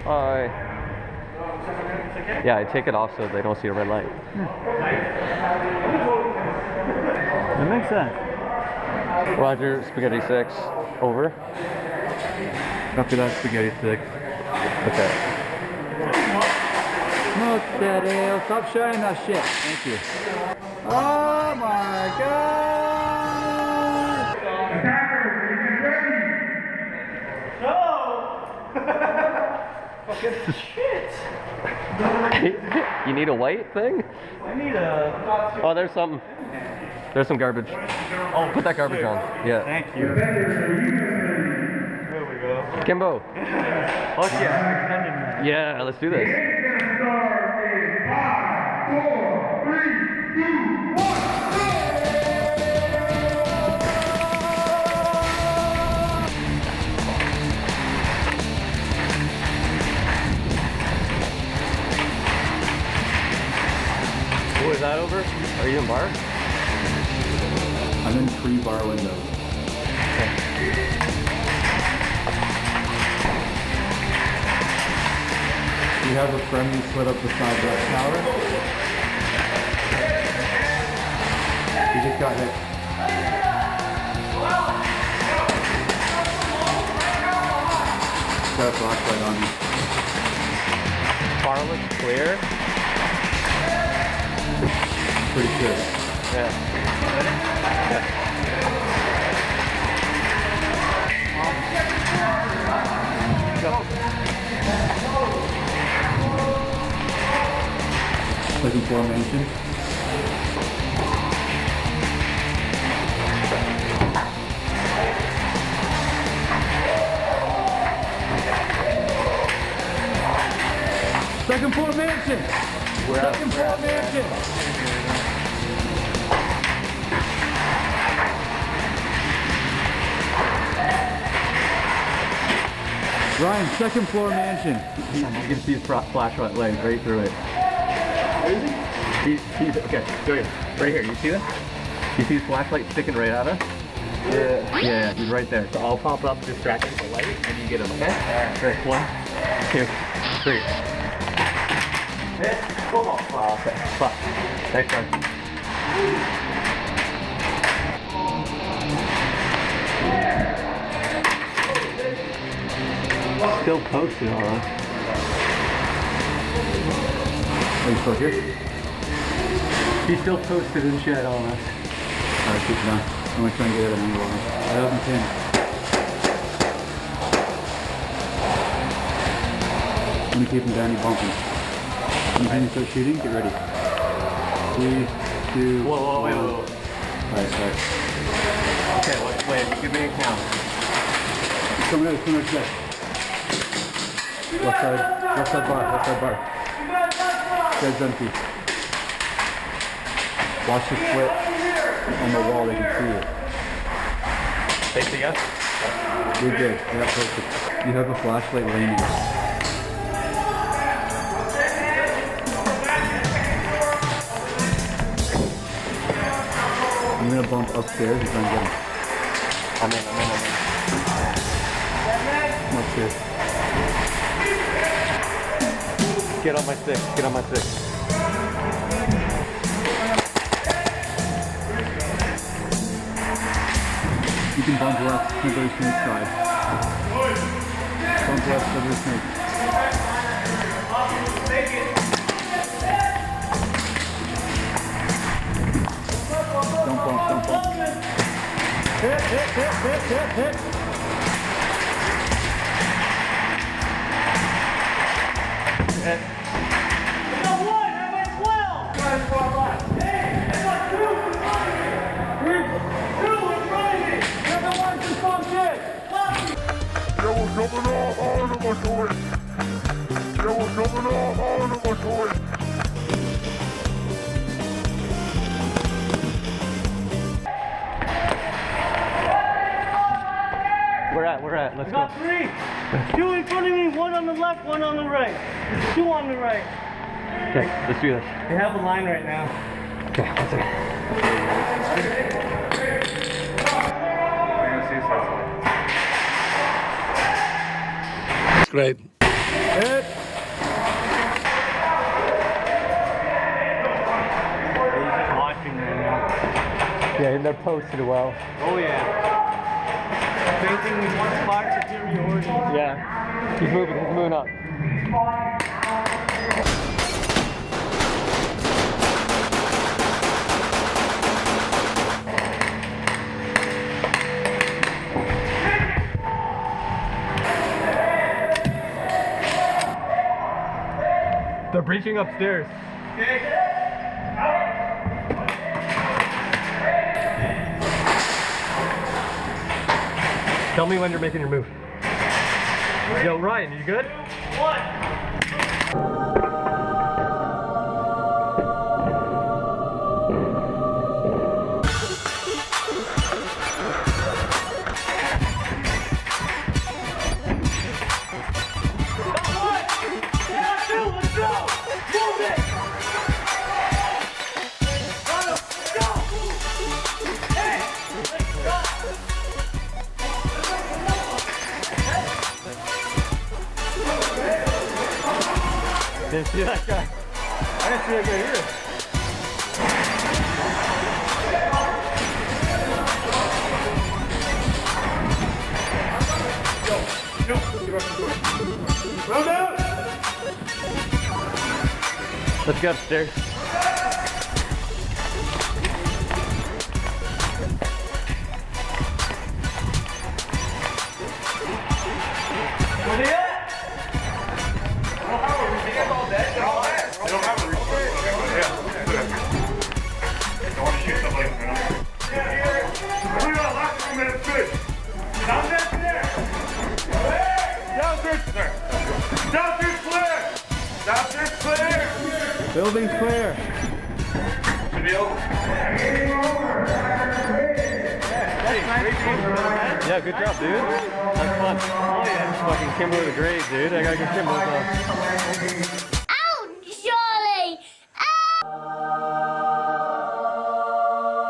Hi. Yeah, I take it off so they don't see a red light. That makes sense. Roger, Spaghetti 6, over. Copy that, Spaghetti 6. Okay. Smoke that ale. Stop sharing that shit. Thank you. Oh my god! Fucking shit! You need a white thing? I need a... Oh, there's something. There's some garbage. Oh, put that garbage on. Yeah. Thank you. There we go. Kimbo. Fuck yeah, extended man. Yeah, let's do this. Oh, is that over? Are you in bar? I'm in pre-bar window. Okay. You have a friend who slid up beside that tower? He just got hit. Got a flashlight on me. Bar looks clear. Pretty good. Yeah. Second floor mansion. Second floor mansion! Second floor mansion! Ryan, second floor mansion. You can see his flashlight light right through it. He's okay, go here. Right here, you see that? You see his flashlight sticking right at us? Yeah. Yeah, he's right there. So I'll pop up, distract him with the light, and you get him, okay? Alright. 1, 2, 3. Come on. Oh, okay. Fuck. Thanks, guys. Still posted on us. Are you still here? He's still posted and shit on us. Alright, keep it down. I'm gonna try and get it an angle on it. I haven't pinned. I'm gonna keep him down, he's bumping. When you start shooting, get ready. 3, 2, Whoa, wait. Alright, sorry. Okay, wait, give me a count. Coming out, check. Left side bar. Dead's empty. Watch the split on the wall, they can see it. They see us? You're good, yeah, perfect. You have a flashlight leaning. I'm gonna bump upstairs and try and get him. I'm in. Come upstairs. Get on my stick. You can bump left, slippery snake side. Bump left, slippery snake. Don't bump. Hit. We're at. Let's go. Got 3. 2 in front of me, 1 on the left, 1 on the right. There's 2 on the right. Okay, let's do this. They have a line right now. Okay, 1 second. Great. Hit. Watching right now. Yeah, they're posted well. Oh yeah. Facing one spot superiority. Yeah. He's moving up. They're breaching upstairs. Tell me when you're making your move. Yo, Ryan, you good? What? Didn't see that guy. I didn't see that guy either. Round out. Let's go upstairs. Where they at? Building's clear. Yeah, good job, dude. That's fun. Oh yeah. Fucking Kimbo the Great, dude. I gotta get Kimbo.